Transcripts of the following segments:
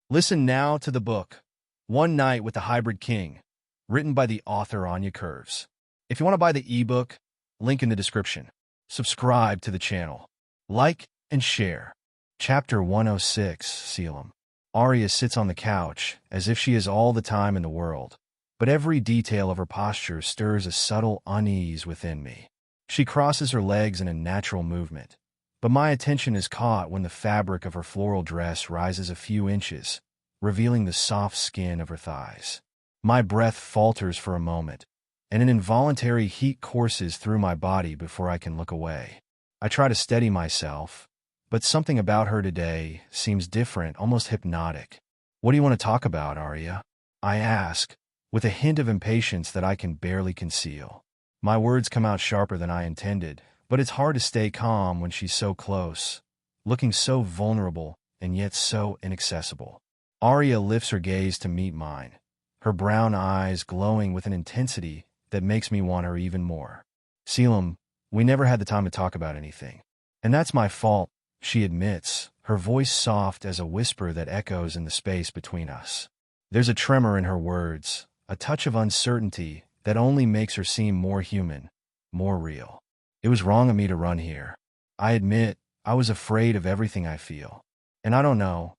Listen now to the book, One Night with the Hybrid King, written by the author Anya Curves. If you want to buy the ebook, link in the description. Subscribe to the channel. Like and share. Chapter 106, Caelum. Aria sits on the couch, as if she has all the time in the world, but every detail of her posture stirs a subtle unease within me. She crosses her legs in a natural movement, but my attention is caught when the fabric of her floral dress rises a few inches, revealing the soft skin of her thighs. My breath falters for a moment, and an involuntary heat courses through my body before I can look away. I try to steady myself, but something about her today seems different, almost hypnotic. "What do you want to talk about, Aria?" I ask, with a hint of impatience that I can barely conceal. My words come out sharper than I intended, but it's hard to stay calm when she's so close, looking so vulnerable and yet so inaccessible. Aria lifts her gaze to meet mine, her brown eyes glowing with an intensity that makes me want her even more. "Caelum, we never had the time to talk about anything. And that's my fault," she admits, her voice soft as a whisper that echoes in the space between us. There's a tremor in her words, a touch of uncertainty that only makes her seem more human, more real. "It was wrong of me to run here. I admit, I was afraid of everything I feel. And I don't know.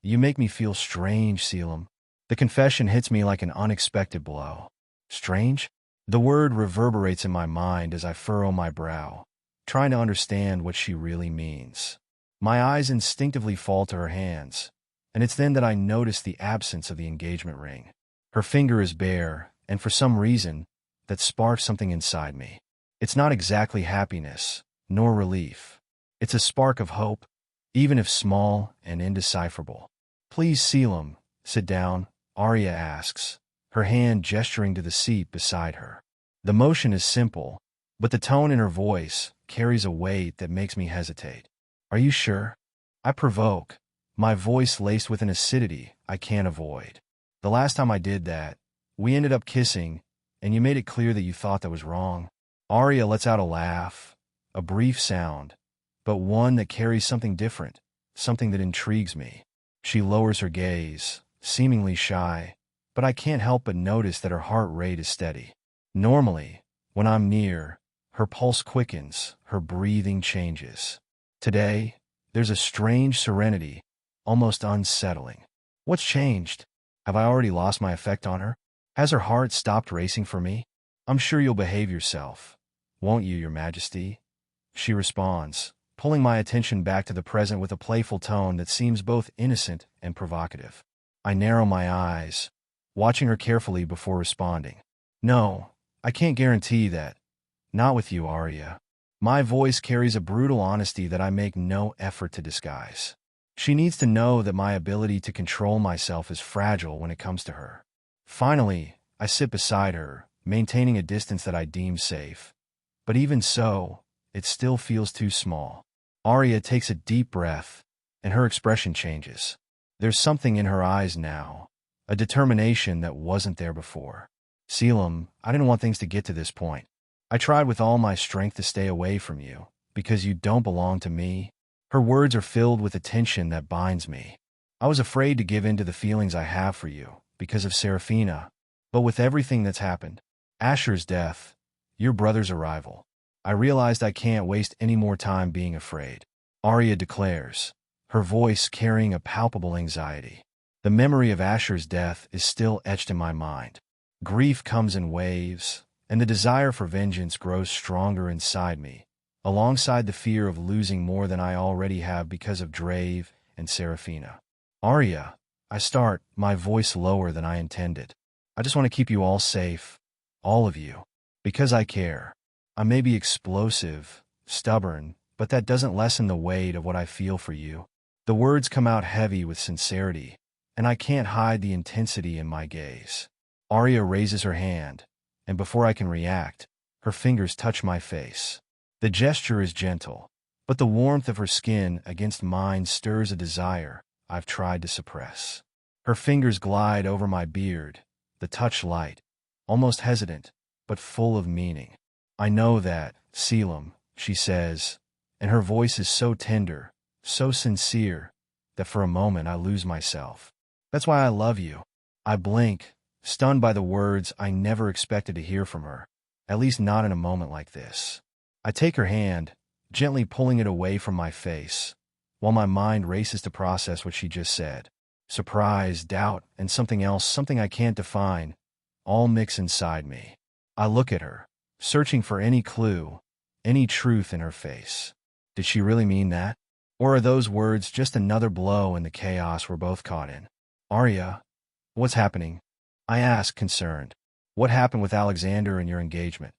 You make me feel strange, Caelum." The confession hits me like an unexpected blow. Strange? The word reverberates in my mind as I furrow my brow, trying to understand what she really means. My eyes instinctively fall to her hands, and it's then that I notice the absence of the engagement ring. Her finger is bare, and for some reason, that sparks something inside me. It's not exactly happiness, nor relief. It's a spark of hope, even if small and indecipherable. "Please, Caelum, sit down," Aria asks, her hand gesturing to the seat beside her. The motion is simple, but the tone in her voice carries a weight that makes me hesitate. "Are you sure?" I provoke, my voice laced with an acidity I can't avoid. "The last time I did that, we ended up kissing, and you made it clear that you thought that was wrong." Aria lets out a laugh, a brief sound, but one that carries something different, something that intrigues me. She lowers her gaze, seemingly shy, but I can't help but notice that her heart rate is steady. Normally, when I'm near, her pulse quickens, her breathing changes. Today, there's a strange serenity, almost unsettling. What's changed? Have I already lost my effect on her? Has her heart stopped racing for me? "I'm sure you'll behave yourself, won't you, Your Majesty?" she responds, pulling my attention back to the present with a playful tone that seems both innocent and provocative. I narrow my eyes, watching her carefully before responding. "No, I can't guarantee that. Not with you, Aria." My voice carries a brutal honesty that I make no effort to disguise. She needs to know that my ability to control myself is fragile when it comes to her. Finally, I sit beside her, maintaining a distance that I deem safe. But even so, it still feels too small. Aria takes a deep breath, and her expression changes. There's something in her eyes now, a determination that wasn't there before. "Caelum, I didn't want things to get to this point. I tried with all my strength to stay away from you, because you don't belong to me." Her words are filled with a tension that binds me. "I was afraid to give in to the feelings I have for you, because of Seraphina. But with everything that's happened, Asher's death, your brother's arrival, I realized I can't waste any more time being afraid," Aria declares, her voice carrying a palpable anxiety. The memory of Asher's death is still etched in my mind. Grief comes in waves, and the desire for vengeance grows stronger inside me, alongside the fear of losing more than I already have because of Drave and Seraphina. "Aria," I start, my voice lower than I intended. "I just want to keep you all safe, all of you, because I care. I may be explosive, stubborn, but that doesn't lessen the weight of what I feel for you." The words come out heavy with sincerity, and I can't hide the intensity in my gaze. Aria raises her hand, and before I can react, her fingers touch my face. The gesture is gentle, but the warmth of her skin against mine stirs a desire I've tried to suppress. Her fingers glide over my beard, the touch light, almost hesitant, but full of meaning. "I know that, Caelum," she says, and her voice is so tender, so sincere, that for a moment I lose myself. That's why I love you. I blink, stunned by the words I never expected to hear from her, at least not in a moment like this. I take her hand, gently pulling it away from my face, while my mind races to process what she just said. Surprise, doubt, and something else, something I can't define, all mix inside me. I look at her, searching for any clue, any truth in her face. Did she really mean that? Or are those words just another blow in the chaos we're both caught in? Aria, what's happening? I ask, concerned. What happened with Alexander and your engagement?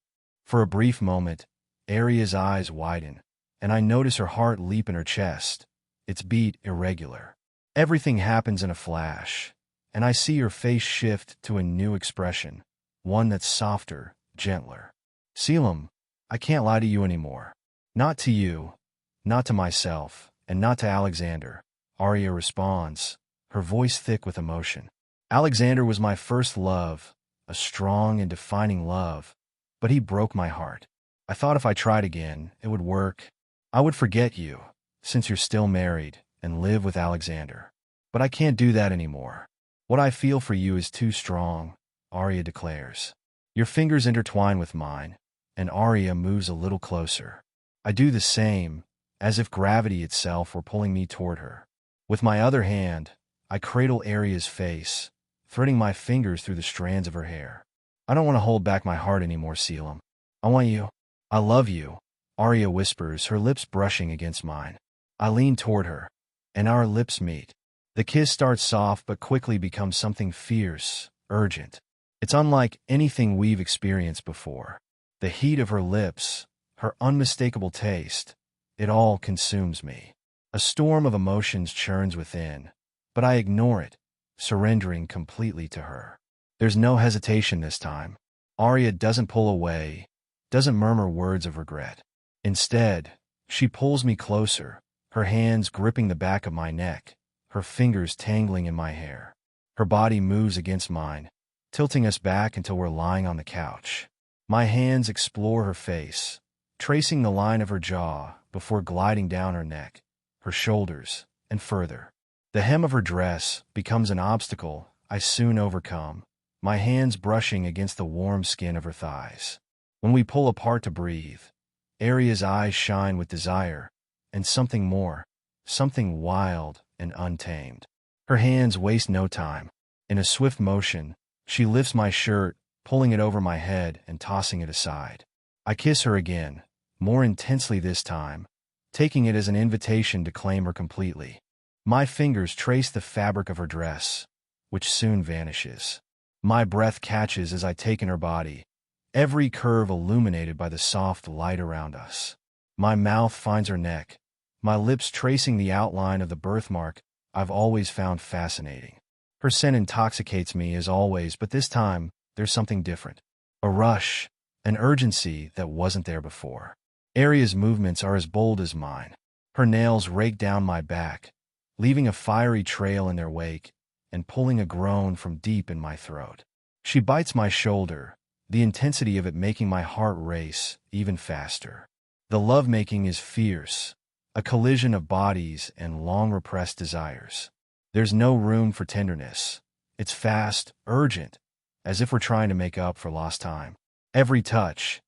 For a brief moment, Aria's eyes widen, and I notice her heart leap in her chest, its beat irregular. Everything happens in a flash, and I see her face shift to a new expression, one that's softer, gentler. Caelum, I can't lie to you anymore. Not to you, not to myself, and not to Alexander, Aria responds, her voice thick with emotion. Alexander was my first love, a strong and defining love, but he broke my heart. I thought if I tried again, it would work. I would forget you, since you're still married, and live with Alexander. But I can't do that anymore. What I feel for you is too strong, Aria declares. Your fingers intertwine with mine, and Aria moves a little closer. I do the same, as if gravity itself were pulling me toward her. With my other hand, I cradle Aria's face, threading my fingers through the strands of her hair. I don't want to hold back my heart anymore, Caelum. I want you. I love you, Aria whispers, her lips brushing against mine. I lean toward her, and our lips meet. The kiss starts soft but quickly becomes something fierce, urgent. It's unlike anything we've experienced before. The heat of her lips, her unmistakable taste, it all consumes me. A storm of emotions churns within, but I ignore it, surrendering completely to her. There's no hesitation this time. Aria doesn't pull away, doesn't murmur words of regret. Instead, she pulls me closer, her hands gripping the back of my neck, her fingers tangling in my hair. Her body moves against mine, tilting us back until we're lying on the couch. My hands explore her face, tracing the line of her jaw before gliding down her neck, her shoulders, and further. The hem of her dress becomes an obstacle I soon overcome, my hands brushing against the warm skin of her thighs. When we pull apart to breathe, Aria's eyes shine with desire, and something more, something wild and untamed. Her hands waste no time. In a swift motion, she lifts my shirt, pulling it over my head and tossing it aside. I kiss her again, more intensely this time, taking it as an invitation to claim her completely. My fingers trace the fabric of her dress, which soon vanishes. My breath catches as I take in her body, every curve illuminated by the soft light around us. My mouth finds her neck, my lips tracing the outline of the birthmark I've always found fascinating. Her scent intoxicates me as always, but this time, there's something different. A rush, an urgency that wasn't there before. Aria's movements are as bold as mine. Her nails rake down my back, leaving a fiery trail in their wake, and pulling a groan from deep in my throat. She bites my shoulder, the intensity of it making my heart race even faster. The lovemaking is fierce, a collision of bodies and long-repressed desires. There's no room for tenderness. It's fast, urgent, as if we're trying to make up for lost time. Every touch,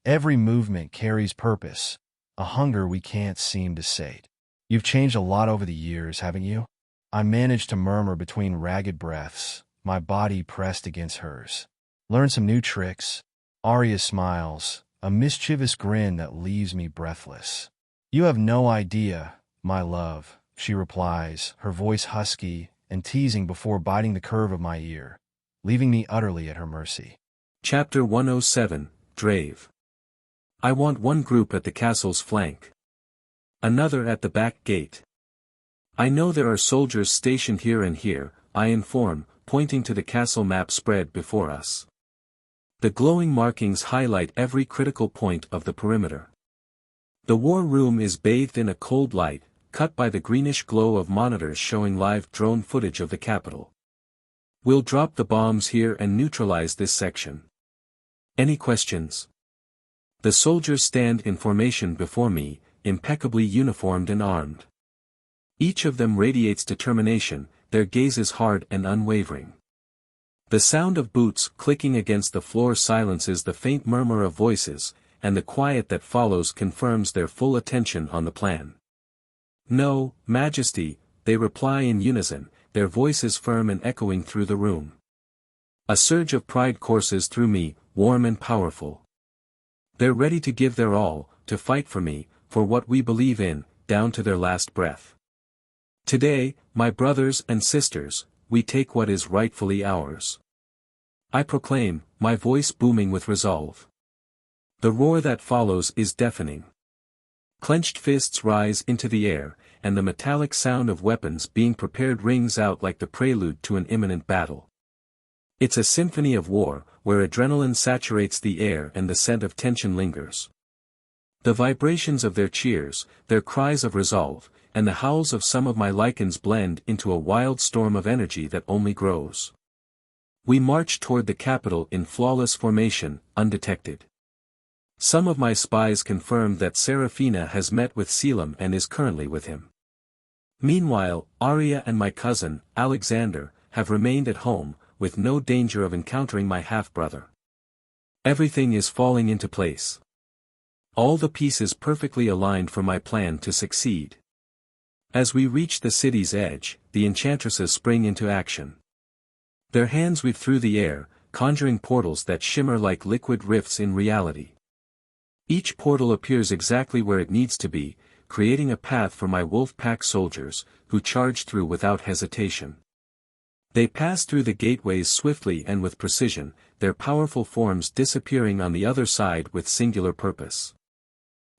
every movement carries purpose, a hunger we can't seem to sate. You've changed a lot over the years, haven't you? I managed to murmur between ragged breaths, my body pressed against hers. Learn some new tricks. Aria smiles, a mischievous grin that leaves me breathless. You have no idea, my love, she replies, her voice husky and teasing before biting the curve of my ear, leaving me utterly at her mercy. Chapter 107, Drave. I want one group at the castle's flank. Another at the back gate. I know there are soldiers stationed here and here, I inform, pointing to the castle map spread before us. The glowing markings highlight every critical point of the perimeter. The war room is bathed in a cold light, cut by the greenish glow of monitors showing live drone footage of the capital. We'll drop the bombs here and neutralize this section. Any questions? The soldiers stand in formation before me, impeccably uniformed and armed. Each of them radiates determination, their gazes hard and unwavering. The sound of boots clicking against the floor silences the faint murmur of voices, and the quiet that follows confirms their full attention on the plan. "No, Majesty," they reply in unison, their voices firm and echoing through the room. A surge of pride courses through me, warm and powerful. They're ready to give their all, to fight for me, for what we believe in, down to their last breath. Today, my brothers and sisters, we take what is rightfully ours. I proclaim, my voice booming with resolve. The roar that follows is deafening. Clenched fists rise into the air, and the metallic sound of weapons being prepared rings out like the prelude to an imminent battle. It's a symphony of war, where adrenaline saturates the air and the scent of tension lingers. The vibrations of their cheers, their cries of resolve, and the howls of some of my lycans blend into a wild storm of energy that only grows. We march toward the capital in flawless formation, undetected. Some of my spies confirm that Seraphina has met with Caelum and is currently with him. Meanwhile, Aria and my cousin, Alexander, have remained at home, with no danger of encountering my half-brother. Everything is falling into place. All the pieces perfectly aligned for my plan to succeed. As we reach the city's edge, the enchantresses spring into action. Their hands weave through the air, conjuring portals that shimmer like liquid rifts in reality. Each portal appears exactly where it needs to be, creating a path for my wolf pack soldiers, who charge through without hesitation. They pass through the gateways swiftly and with precision, their powerful forms disappearing on the other side with singular purpose.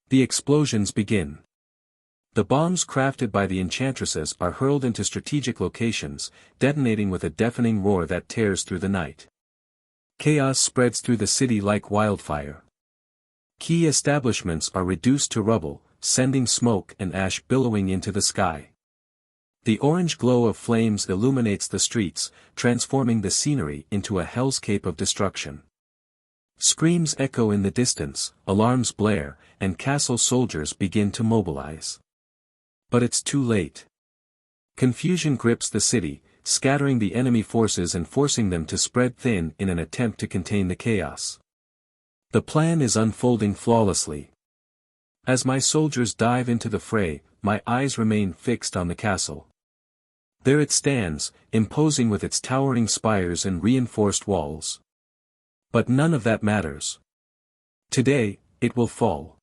The explosions begin. The bombs crafted by the enchantresses are hurled into strategic locations, detonating with a deafening roar that tears through the night. Chaos spreads through the city like wildfire. Key establishments are reduced to rubble, sending smoke and ash billowing into the sky. The orange glow of flames illuminates the streets, transforming the scenery into a hellscape of destruction. Screams echo in the distance, alarms blare, and castle soldiers begin to mobilize. But it's too late. Confusion grips the city, scattering the enemy forces and forcing them to spread thin in an attempt to contain the chaos. The plan is unfolding flawlessly. As my soldiers dive into the fray, my eyes remain fixed on the castle. There it stands, imposing with its towering spires and reinforced walls. But none of that matters. Today, it will fall.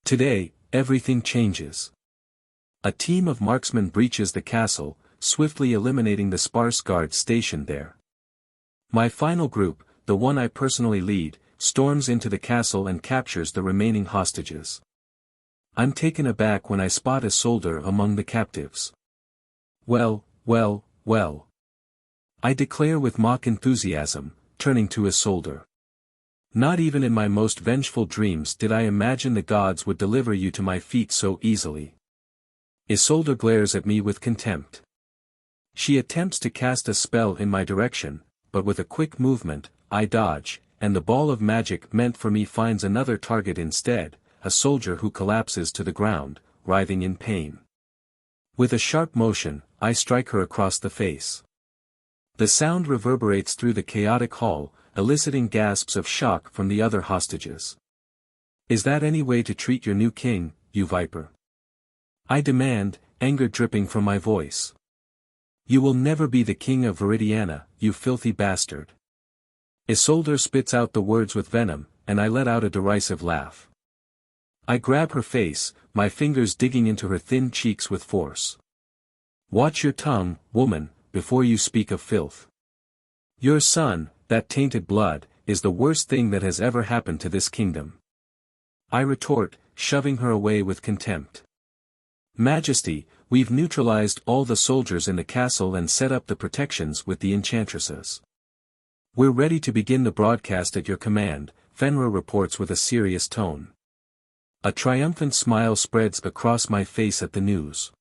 Today, everything changes. A team of marksmen breaches the castle, swiftly eliminating the sparse guards stationed there. My final group, the one I personally lead, storms into the castle and captures the remaining hostages. I'm taken aback when I spot a soldier among the captives. "Well, well, well," I declare with mock enthusiasm, turning to his soldier. "Not even in my most vengeful dreams did I imagine the gods would deliver you to my feet so easily." Isolde glares at me with contempt. She attempts to cast a spell in my direction, but with a quick movement, I dodge, and the ball of magic meant for me finds another target instead, a soldier who collapses to the ground, writhing in pain. With a sharp motion, I strike her across the face. The sound reverberates through the chaotic hall, eliciting gasps of shock from the other hostages. "Is that any way to treat your new king, you viper?" I demand, anger dripping from my voice. "You will never be the king of Veridiana, you filthy bastard." Isolde spits out the words with venom, and I let out a derisive laugh. I grab her face, my fingers digging into her thin cheeks with force. "Watch your tongue, woman, before you speak of filth. Your son, that tainted blood, is the worst thing that has ever happened to this kingdom." I retort, shoving her away with contempt. "Majesty, we've neutralized all the soldiers in the castle and set up the protections with the enchantresses. We're ready to begin the broadcast at your command," Fenrir reports with a serious tone. A triumphant smile spreads across my face at the news.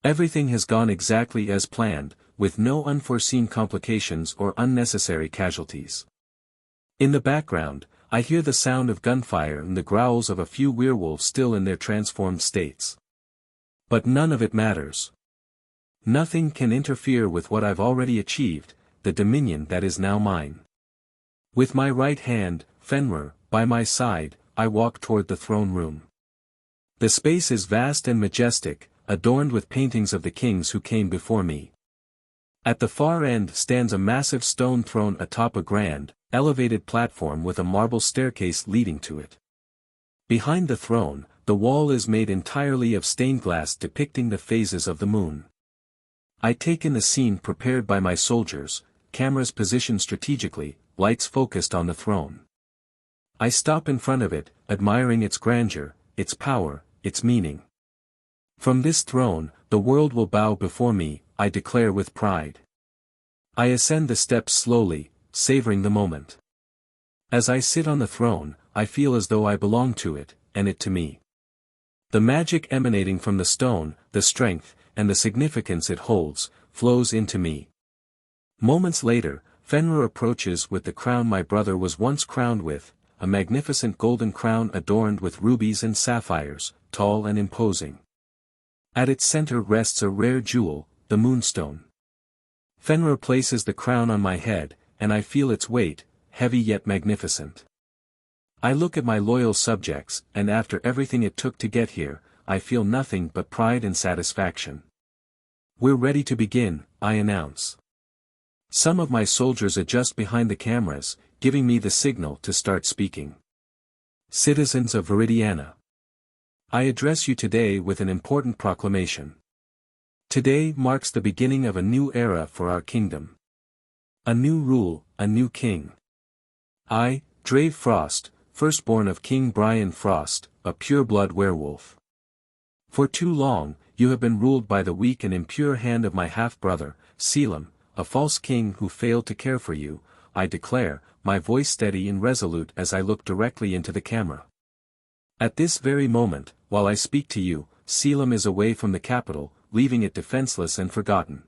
Everything has gone exactly as planned, with no unforeseen complications or unnecessary casualties. In the background, I hear the sound of gunfire and the growls of a few werewolves still in their transformed states. But none of it matters. Nothing can interfere with what I've already achieved, the dominion that is now mine. With my right hand, Fenrir, by my side, I walk toward the throne room. The space is vast and majestic, adorned with paintings of the kings who came before me. At the far end stands a massive stone throne atop a grand, elevated platform with a marble staircase leading to it. Behind the throne, the wall is made entirely of stained glass depicting the phases of the moon. I take in the scene prepared by my soldiers, cameras positioned strategically, lights focused on the throne. I stop in front of it, admiring its grandeur, its power, its meaning. From this throne, the world will bow before me, I declare with pride. I ascend the steps slowly, savoring the moment. As I sit on the throne, I feel as though I belong to it, and it to me. The magic emanating from the stone, the strength, and the significance it holds, flows into me. Moments later, Fenrir approaches with the crown my brother was once crowned with, a magnificent golden crown adorned with rubies and sapphires, tall and imposing. At its center rests a rare jewel, the moonstone. Fenrir places the crown on my head, and I feel its weight, heavy yet magnificent. I look at my loyal subjects, and after everything it took to get here, I feel nothing but pride and satisfaction. We're ready to begin, I announce. Some of my soldiers adjust behind the cameras, giving me the signal to start speaking. Citizens of Veridiana, I address you today with an important proclamation. Today marks the beginning of a new era for our kingdom. A new rule, a new king. I, Drave Frost, firstborn of King Brian Frost, a pure-blood werewolf. For too long, you have been ruled by the weak and impure hand of my half-brother, Caelum, a false king who failed to care for you, I declare, my voice steady and resolute as I look directly into the camera. At this very moment, while I speak to you, Caelum is away from the capital, leaving it defenseless and forgotten.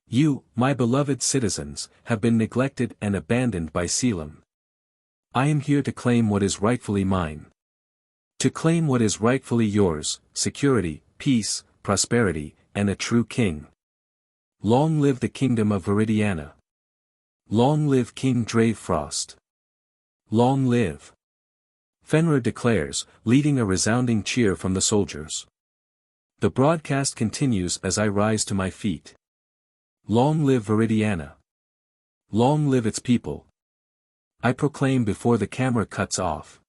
You, my beloved citizens, have been neglected and abandoned by Caelum. I am here to claim what is rightfully mine. To claim what is rightfully yours, security, peace, prosperity, and a true king. Long live the kingdom of Veridiana. Long live King Drave Frost. Long live. Fenrir declares, leading a resounding cheer from the soldiers. The broadcast continues as I rise to my feet. Long live Veridiana. Long live its people. I proclaim before the camera cuts off.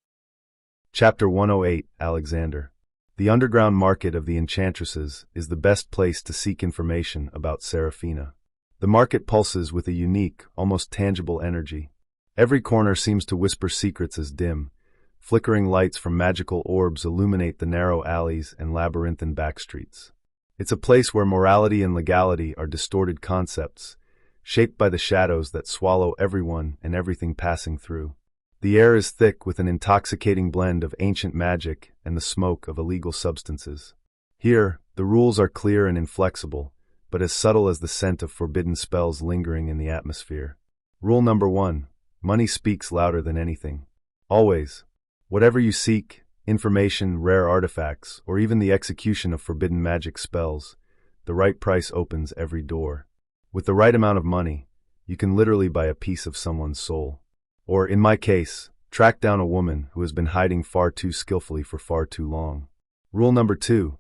Chapter 108, Alexander. The underground market of the enchantresses is the best place to seek information about Seraphina. The market pulses with a unique, almost tangible energy. Every corner seems to whisper secrets as dim. Flickering lights from magical orbs illuminate the narrow alleys and labyrinthine backstreets. It's a place where morality and legality are distorted concepts, shaped by the shadows that swallow everyone and everything passing through. The air is thick with an intoxicating blend of ancient magic and the smoke of illegal substances. Here, the rules are clear and inflexible, but as subtle as the scent of forbidden spells lingering in the atmosphere. Rule number 1. Money speaks louder than anything. Always. Whatever you seek, information, rare artifacts, or even the execution of forbidden magic spells, the right price opens every door. With the right amount of money, you can literally buy a piece of someone's soul. Or, in my case, track down a woman who has been hiding far too skillfully for far too long. Rule number 2.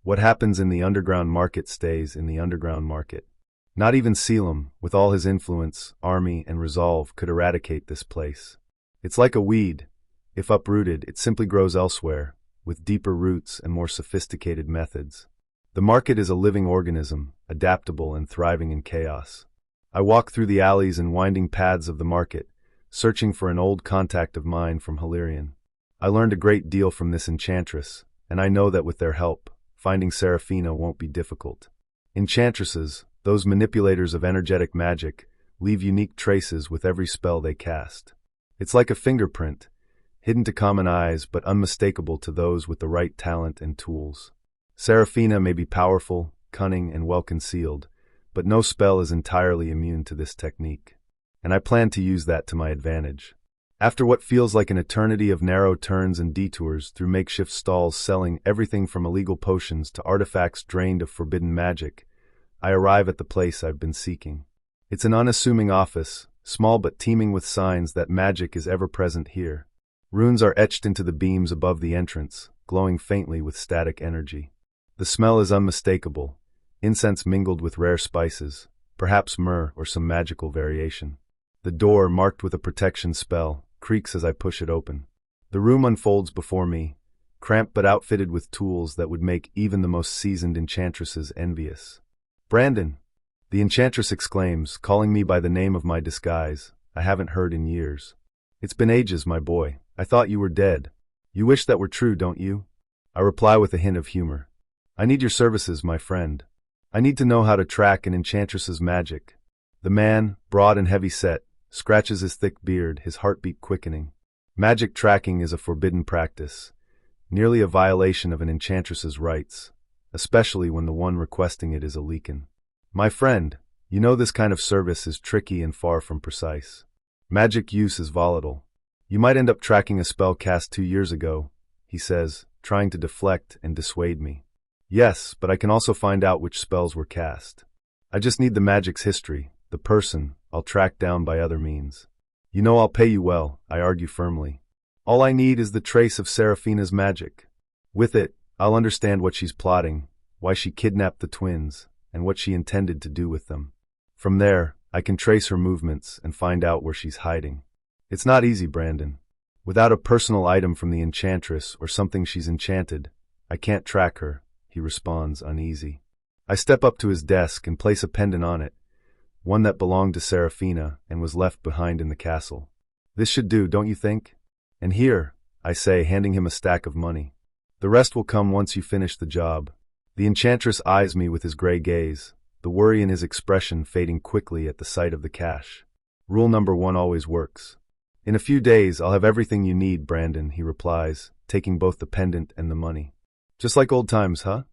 What happens in the underground market stays in the underground market. Not even Caelum, with all his influence, army, and resolve, could eradicate this place. It's like a weed. If uprooted, it simply grows elsewhere, with deeper roots and more sophisticated methods. The market is a living organism, adaptable and thriving in chaos. I walk through the alleys and winding paths of the market, searching for an old contact of mine from Syltirion. I learned a great deal from this enchantress, and I know that with their help, finding Seraphina won't be difficult. Enchantresses, those manipulators of energetic magic, leave unique traces with every spell they cast. It's like a fingerprint, hidden to common eyes but unmistakable to those with the right talent and tools. Seraphina may be powerful, cunning, and well-concealed, but no spell is entirely immune to this technique. And I plan to use that to my advantage. After what feels like an eternity of narrow turns and detours through makeshift stalls selling everything from illegal potions to artifacts drained of forbidden magic, I arrive at the place I've been seeking. It's an unassuming office, small but teeming with signs that magic is ever present here. Runes are etched into the beams above the entrance, glowing faintly with static energy. The smell is unmistakable, incense mingled with rare spices, perhaps myrrh or some magical variation. The door, marked with a protection spell, creaks as I push it open. The room unfolds before me, cramped but outfitted with tools that would make even the most seasoned enchantresses envious. "Brandon!" the enchantress exclaims, calling me by the name of my disguise. I haven't heard in years. "It's been ages, my boy. I thought you were dead. You wish that were true, don't you?" I reply with a hint of humor. "I need your services, my friend. I need to know how to track an enchantress's magic." The man, broad and heavy-set, scratches his thick beard, his heartbeat quickening. Magic tracking is a forbidden practice, nearly a violation of an enchantress's rights, especially when the one requesting it is a lycan. "My friend, you know this kind of service is tricky and far from precise. Magic use is volatile. You might end up tracking a spell cast 2 years ago," he says, trying to deflect and dissuade me. "Yes, but I can also find out which spells were cast. I just need the magic's history, the person I'll track down by other means." "You know I'll pay you well," I argue firmly. "All I need is the trace of Seraphina's magic. With it, I'll understand what she's plotting, why she kidnapped the twins, and what she intended to do with them. From there, I can trace her movements and find out where she's hiding." "It's not easy, Brandon. Without a personal item from the enchantress or something she's enchanted, I can't track her," he responds, uneasy. I step up to his desk and place a pendant on it, one that belonged to Seraphina and was left behind in the castle. "This should do, don't you think? And here," I say, handing him a stack of money. "The rest will come once you finish the job." The enchantress eyes me with his gray gaze, the worry in his expression fading quickly at the sight of the cash. "Rule number 1 always works." "In a few days, I'll have everything you need, Brandon," he replies, taking both the pendant and the money. "Just like old times, huh?"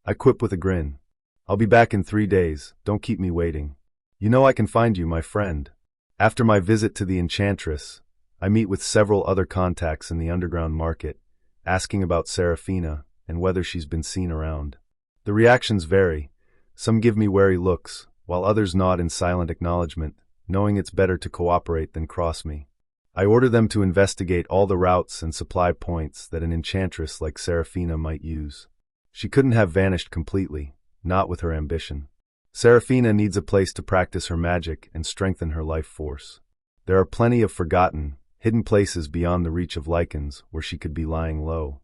I quip with a grin. "I'll be back in 3 days, don't keep me waiting. You know I can find you, my friend." After my visit to the enchantress, I meet with several other contacts in the underground market, asking about Seraphina and whether she's been seen around. The reactions vary. Some give me wary looks, while others nod in silent acknowledgement, knowing it's better to cooperate than cross me. I order them to investigate all the routes and supply points that an enchantress like Seraphina might use. She couldn't have vanished completely, not with her ambition. Seraphina needs a place to practice her magic and strengthen her life force. There are plenty of forgotten, hidden places beyond the reach of lycans where she could be lying low.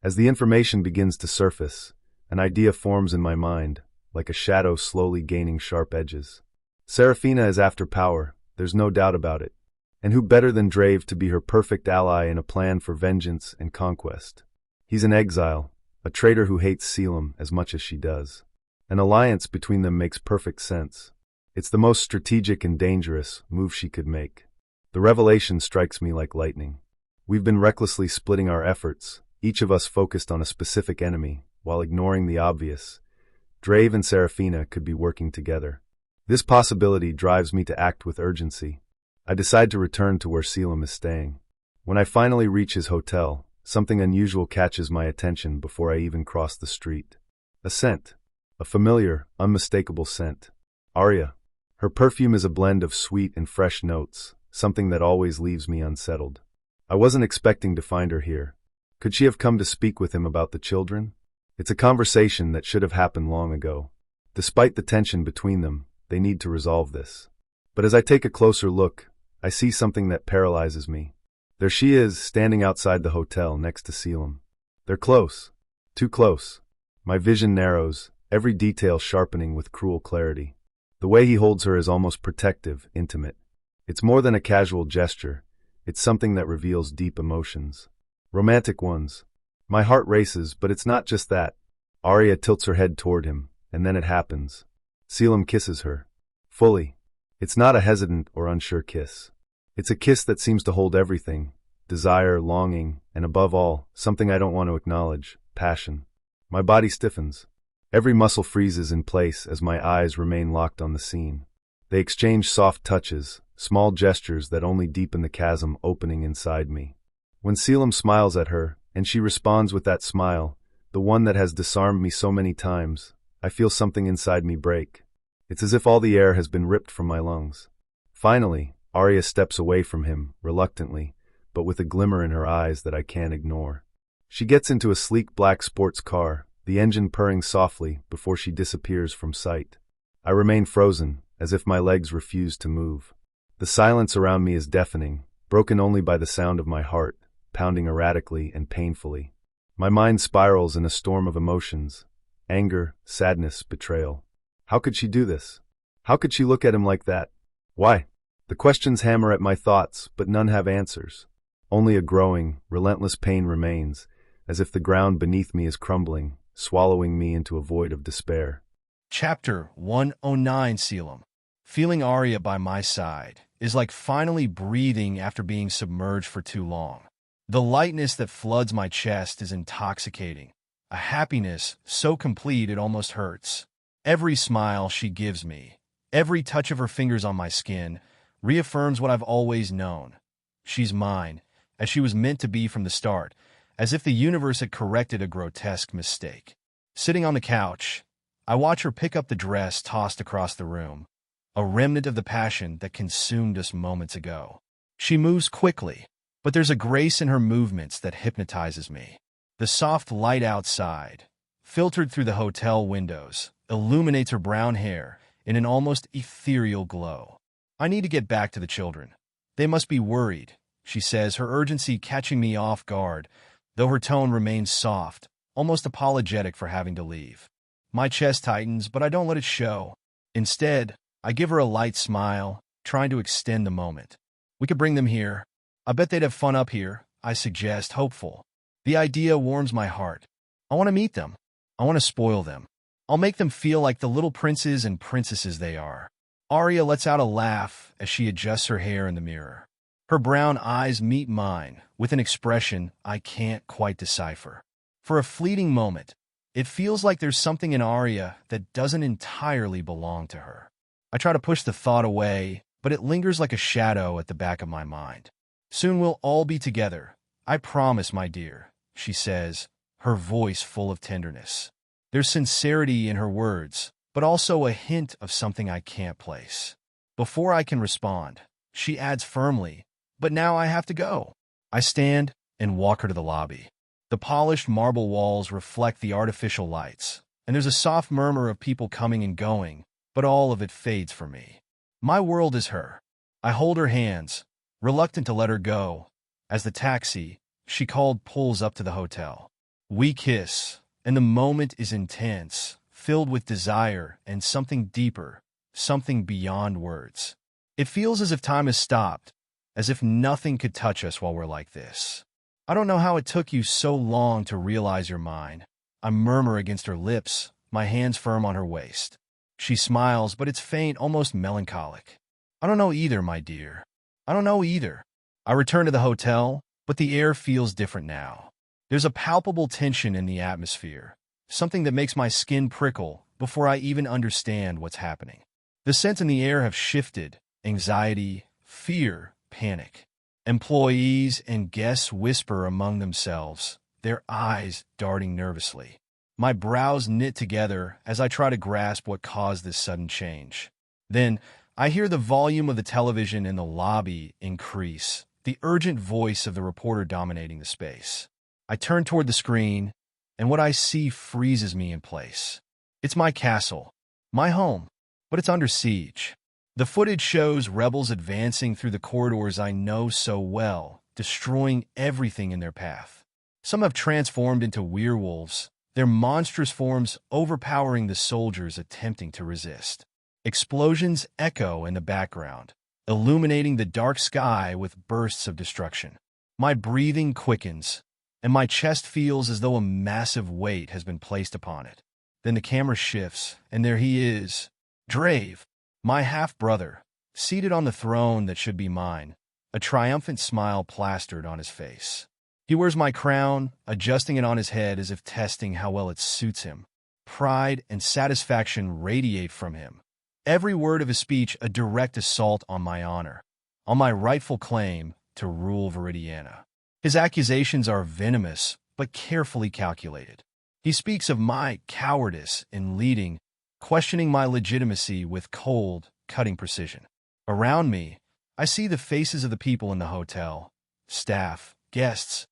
As the information begins to surface, an idea forms in my mind, like a shadow slowly gaining sharp edges. Seraphina is after power, there's no doubt about it. And who better than Drave to be her perfect ally in a plan for vengeance and conquest? He's an exile, a traitor who hates Caelum as much as she does. An alliance between them makes perfect sense. It's the most strategic and dangerous move she could make. The revelation strikes me like lightning. We've been recklessly splitting our efforts, each of us focused on a specific enemy, while ignoring the obvious. Drave and Seraphina could be working together. This possibility drives me to act with urgency. I decide to return to where Caelum is staying. When I finally reach his hotel, something unusual catches my attention before I even cross the street. A scent. A familiar, unmistakable scent. Aria. Her perfume is a blend of sweet and fresh notes, something that always leaves me unsettled. I wasn't expecting to find her here. Could she have come to speak with him about the children? It's a conversation that should have happened long ago. Despite the tension between them, they need to resolve this. But as I take a closer look, I see something that paralyzes me. There she is, standing outside the hotel next to Caelum. They're close. Too close. My vision narrows, every detail sharpening with cruel clarity. The way he holds her is almost protective, intimate. It's more than a casual gesture. It's something that reveals deep emotions. Romantic ones. My heart races, but it's not just that. Aria tilts her head toward him, and then it happens. Caelum kisses her. Fully. It's not a hesitant or unsure kiss. It's a kiss that seems to hold everything. Desire, longing, and above all, something I don't want to acknowledge, passion. My body stiffens. Every muscle freezes in place as my eyes remain locked on the scene. They exchange soft touches, small gestures that only deepen the chasm opening inside me. When Caelum smiles at her, and she responds with that smile, the one that has disarmed me so many times, I feel something inside me break. It's as if all the air has been ripped from my lungs. Finally, Aria steps away from him, reluctantly, but with a glimmer in her eyes that I can't ignore. She gets into a sleek black sports car, the engine purring softly before she disappears from sight. I remain frozen, as if my legs refuse to move. The silence around me is deafening, broken only by the sound of my heart, pounding erratically and painfully. My mind spirals in a storm of emotions: anger, sadness, betrayal. How could she do this? How could she look at him like that? Why? The questions hammer at my thoughts, but none have answers. Only a growing, relentless pain remains, as if the ground beneath me is crumbling, swallowing me into a void of despair. Chapter 109 Caelum. Feeling Aria by my side is like finally breathing after being submerged for too long. The lightness that floods my chest is intoxicating, a happiness so complete it almost hurts. Every smile she gives me, every touch of her fingers on my skin, reaffirms what I've always known. She's mine, as she was meant to be from the start, as if the universe had corrected a grotesque mistake. Sitting on the couch, I watch her pick up the dress tossed across the room, a remnant of the passion that consumed us moments ago. She moves quickly, but there's a grace in her movements that hypnotizes me. The soft light outside, filtered through the hotel windows, illuminates her brown hair in an almost ethereal glow. I need to get back to the children. They must be worried, she says, her urgency catching me off guard, though her tone remains soft, almost apologetic for having to leave. My chest tightens, but I don't let it show. Instead, I give her a light smile, trying to extend the moment. We could bring them here. I bet they'd have fun up here, I suggest, hopeful. The idea warms my heart. I want to meet them. I want to spoil them. I'll make them feel like the little princes and princesses they are. Aria lets out a laugh as she adjusts her hair in the mirror. Her brown eyes meet mine with an expression I can't quite decipher. For a fleeting moment, it feels like there's something in Aria that doesn't entirely belong to her. I try to push the thought away, but it lingers like a shadow at the back of my mind. Soon we'll all be together. I promise, my dear, she says, her voice full of tenderness. There's sincerity in her words, but also a hint of something I can't place. Before I can respond, she adds firmly, "But now I have to go." I stand and walk her to the lobby. The polished marble walls reflect the artificial lights, and there's a soft murmur of people coming and going, but all of it fades for me. My world is her. I hold her hands, reluctant to let her go, as the taxi she called pulls up to the hotel. We kiss, and the moment is intense, filled with desire and something deeper, something beyond words. It feels as if time has stopped, as if nothing could touch us while we're like this. I don't know how it took you so long to realize you're mine. I murmur against her lips, my hands firm on her waist. She smiles, but it's faint, almost melancholic. I don't know either, my dear. I don't know either. I return to the hotel, but the air feels different now. There's a palpable tension in the atmosphere, something that makes my skin prickle before I even understand what's happening. The scents in the air have shifted: anxiety, fear, panic. Employees and guests whisper among themselves, their eyes darting nervously. My brows knit together as I try to grasp what caused this sudden change. Then, I hear the volume of the television in the lobby increase, the urgent voice of the reporter dominating the space. I turn toward the screen, and what I see freezes me in place. It's my castle, my home, but it's under siege. The footage shows rebels advancing through the corridors I know so well, destroying everything in their path. Some have transformed into werewolves, their monstrous forms overpowering the soldiers attempting to resist. Explosions echo in the background, illuminating the dark sky with bursts of destruction. My breathing quickens, and my chest feels as though a massive weight has been placed upon it. Then the camera shifts, and there he is, Drave, my half-brother, seated on the throne that should be mine, a triumphant smile plastered on his face. He wears my crown, adjusting it on his head as if testing how well it suits him. Pride and satisfaction radiate from him. Every word of his speech a direct assault on my honor, on my rightful claim to rule Veridiana. His accusations are venomous, but carefully calculated. He speaks of my cowardice in leading, questioning my legitimacy with cold, cutting precision. Around me, I see the faces of the people in the hotel, staff, guests,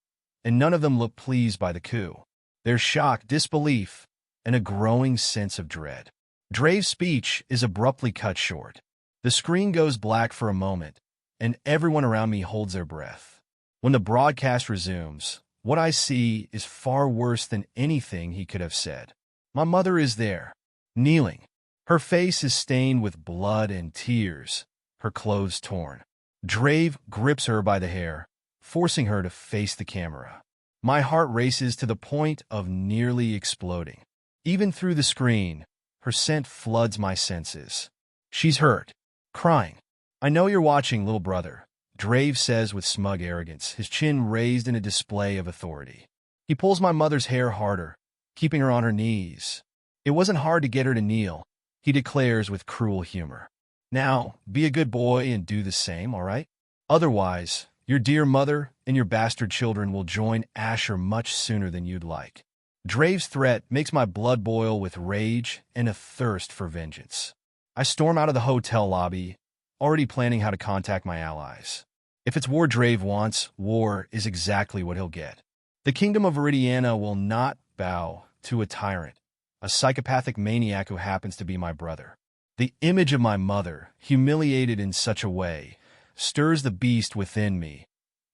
and none of them look pleased by the coup. There's shock, disbelief, and a growing sense of dread. Drave's speech is abruptly cut short. The screen goes black for a moment, and everyone around me holds their breath. When the broadcast resumes, what I see is far worse than anything he could have said. My mother is there, kneeling. Her face is stained with blood and tears, her clothes torn. Drave grips her by the hair, forcing her to face the camera. My heart races to the point of nearly exploding. Even through the screen, her scent floods my senses. She's hurt, crying. "I know you're watching, little brother," Drave says with smug arrogance, his chin raised in a display of authority. He pulls my mother's hair harder, keeping her on her knees. It wasn't hard to get her to kneel, he declares with cruel humor. "Now, be a good boy and do the same, all right? Otherwise, your dear mother and your bastard children will join Asher much sooner than you'd like." Drave's threat makes my blood boil with rage and a thirst for vengeance. I storm out of the hotel lobby, already planning how to contact my allies. If it's war Drave wants, war is exactly what he'll get. The kingdom of Veridiana will not bow to a tyrant, a psychopathic maniac who happens to be my brother. The image of my mother, humiliated in such a way, stirs the beast within me,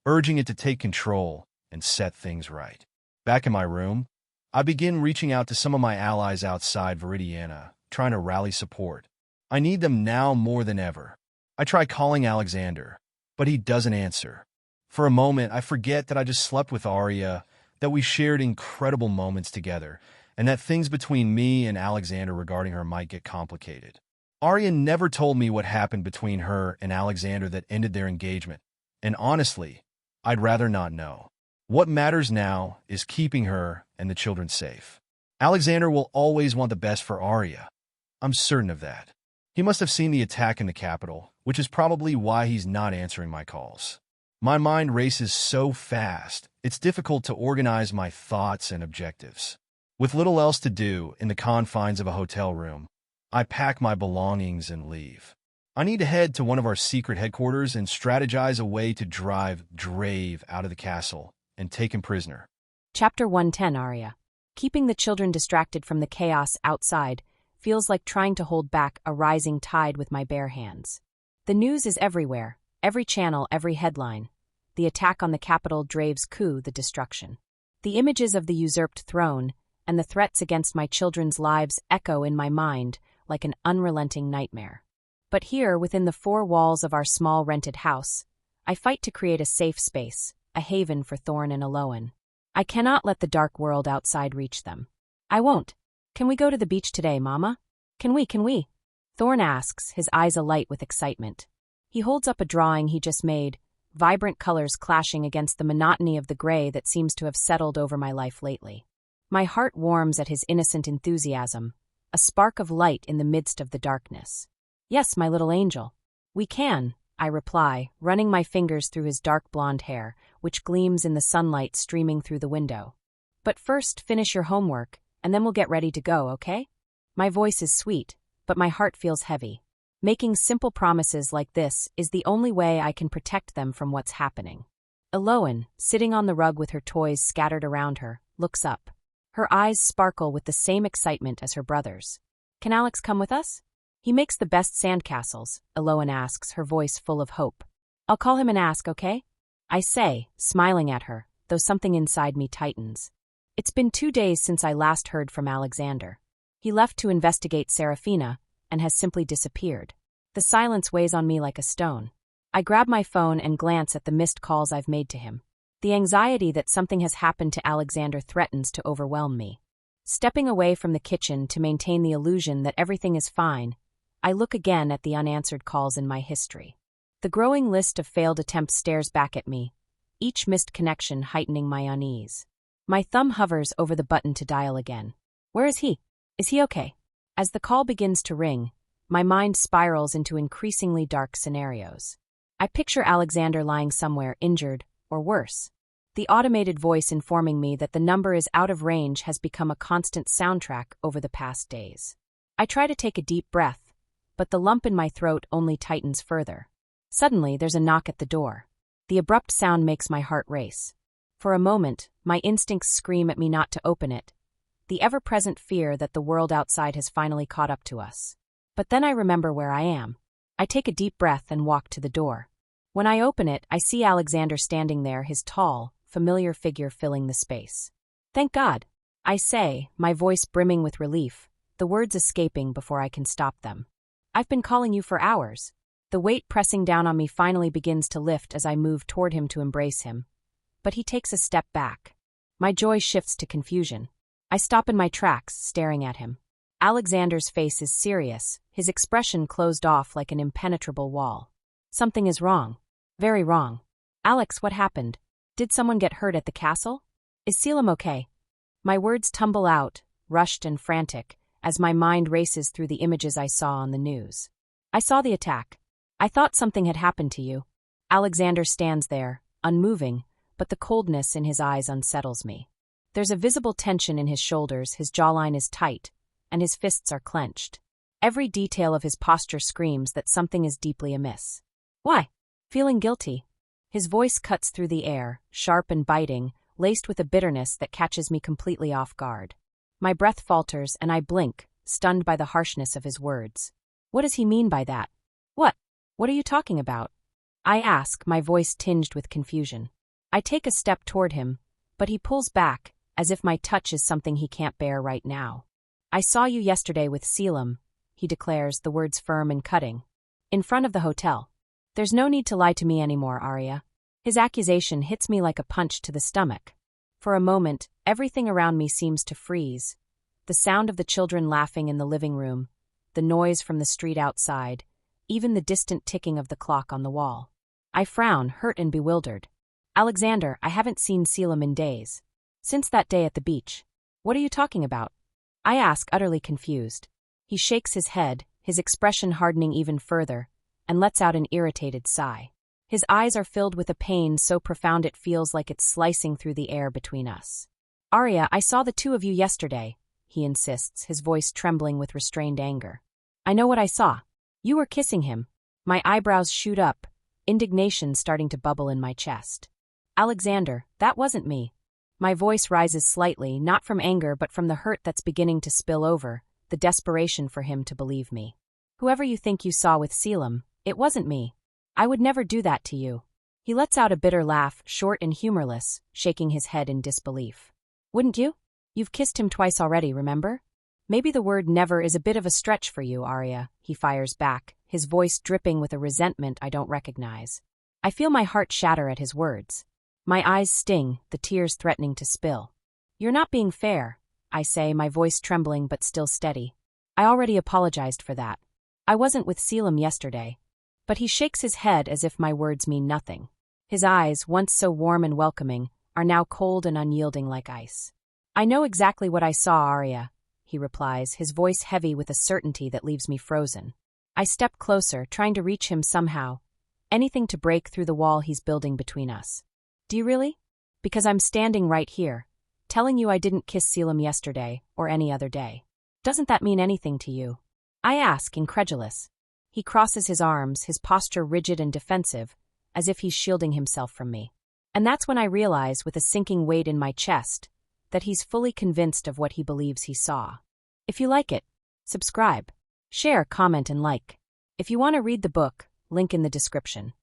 urging it to take control and set things right. Back in my room, I begin reaching out to some of my allies outside Veridiana, trying to rally support. I need them now more than ever. I try calling Alexander, but he doesn't answer. For a moment, I forget that I just slept with Aria, that we shared incredible moments together, and that things between me and Alexander regarding her might get complicated. Aria never told me what happened between her and Alexander that ended their engagement, and honestly, I'd rather not know. What matters now is keeping her and the children safe. Alexander will always want the best for Aria. I'm certain of that. He must have seen the attack in the capital, which is probably why he's not answering my calls. My mind races so fast, it's difficult to organize my thoughts and objectives. With little else to do in the confines of a hotel room, I pack my belongings and leave. I need to head to one of our secret headquarters and strategize a way to drive Drave out of the castle and take him prisoner. Chapter 110, Aria. Keeping the children distracted from the chaos outside feels like trying to hold back a rising tide with my bare hands. The news is everywhere, every channel, every headline. The attack on the capital, Drave's coup, the destruction. The images of the usurped throne and the threats against my children's lives echo in my mind like an unrelenting nightmare. But here, within the four walls of our small rented house, I fight to create a safe space, a haven for Thorn and Aloan. I cannot let the dark world outside reach them. I won't. Can we go to the beach today, Mama? Can we? Thorn asks, his eyes alight with excitement. He holds up a drawing he just made, vibrant colors clashing against the monotony of the gray that seems to have settled over my life lately. My heart warms at his innocent enthusiasm, a spark of light in the midst of the darkness. Yes, my little angel. We can, I reply, running my fingers through his dark blonde hair, which gleams in the sunlight streaming through the window. But first, finish your homework, and then we'll get ready to go, okay? My voice is sweet, but my heart feels heavy. Making simple promises like this is the only way I can protect them from what's happening. Aloan, sitting on the rug with her toys scattered around her, looks up. Her eyes sparkle with the same excitement as her brother's. Can Alex come with us? He makes the best sandcastles, Aloan asks, her voice full of hope. I'll call him and ask, okay? I say, smiling at her, though something inside me tightens. It's been 2 days since I last heard from Alexander. He left to investigate Seraphina and has simply disappeared. The silence weighs on me like a stone. I grab my phone and glance at the missed calls I've made to him. The anxiety that something has happened to Alexander threatens to overwhelm me. Stepping away from the kitchen to maintain the illusion that everything is fine, I look again at the unanswered calls in my history. The growing list of failed attempts stares back at me, each missed connection heightening my unease. My thumb hovers over the button to dial again. Where is he? Is he okay? As the call begins to ring, my mind spirals into increasingly dark scenarios. I picture Alexander lying somewhere injured, or worse. The automated voice informing me that the number is out of range has become a constant soundtrack over the past days. I try to take a deep breath, but the lump in my throat only tightens further. Suddenly, there's a knock at the door. The abrupt sound makes my heart race. For a moment, my instincts scream at me not to open it, the ever-present fear that the world outside has finally caught up to us. But then I remember where I am. I take a deep breath and walk to the door. When I open it, I see Alexander standing there, his tall, familiar figure filling the space. Thank God, I say, my voice brimming with relief, the words escaping before I can stop them. I've been calling you for hours. The weight pressing down on me finally begins to lift as I move toward him to embrace him. But he takes a step back. My joy shifts to confusion. I stop in my tracks, staring at him. Alexander's face is serious, his expression closed off like an impenetrable wall. Something is wrong. Very wrong. Alex, what happened? Did someone get hurt at the castle? Is Caelum okay? My words tumble out, rushed and frantic, as my mind races through the images I saw on the news. I saw the attack. I thought something had happened to you. Alexander stands there, unmoving, but the coldness in his eyes unsettles me. There's a visible tension in his shoulders, his jawline is tight, and his fists are clenched. Every detail of his posture screams that something is deeply amiss. Why? Feeling guilty. His voice cuts through the air, sharp and biting, laced with a bitterness that catches me completely off guard. My breath falters and I blink, stunned by the harshness of his words. What does he mean by that? What? What are you talking about? I ask, my voice tinged with confusion. I take a step toward him, but he pulls back, as if my touch is something he can't bear right now. I saw you yesterday with Caelum, he declares, the words firm and cutting. In front of the hotel. There's no need to lie to me anymore, Aria. His accusation hits me like a punch to the stomach. For a moment, everything around me seems to freeze. The sound of the children laughing in the living room, the noise from the street outside, even the distant ticking of the clock on the wall. I frown, hurt and bewildered. Alexander, I haven't seen Caelum in days. Since that day at the beach. What are you talking about? I ask, utterly confused. He shakes his head, his expression hardening even further, and lets out an irritated sigh. His eyes are filled with a pain so profound it feels like it's slicing through the air between us. Aria, I saw the two of you yesterday, he insists, his voice trembling with restrained anger. I know what I saw. You were kissing him. My eyebrows shoot up, indignation starting to bubble in my chest. Alexander, that wasn't me. My voice rises slightly, not from anger but from the hurt that's beginning to spill over, the desperation for him to believe me. Whoever you think you saw with Caelum, it wasn't me. I would never do that to you. He lets out a bitter laugh, short and humorless, shaking his head in disbelief. Wouldn't you? You've kissed him twice already, remember? Maybe the word never is a bit of a stretch for you, Aria, he fires back, his voice dripping with a resentment I don't recognize. I feel my heart shatter at his words. My eyes sting, the tears threatening to spill. You're not being fair, I say, my voice trembling but still steady. I already apologized for that. I wasn't with Caelum yesterday. But he shakes his head as if my words mean nothing. His eyes, once so warm and welcoming, are now cold and unyielding like ice. I know exactly what I saw, Aria, he replies, his voice heavy with a certainty that leaves me frozen. I step closer, trying to reach him somehow. Anything to break through the wall he's building between us. Do you really? Because I'm standing right here, telling you I didn't kiss Caelum yesterday, or any other day. Doesn't that mean anything to you? I ask, incredulous. He crosses his arms, his posture rigid and defensive, as if he's shielding himself from me. And that's when I realize, with a sinking weight in my chest, that he's fully convinced of what he believes he saw. If you like it, subscribe, share, comment, and like. If you want to read the book, link in the description.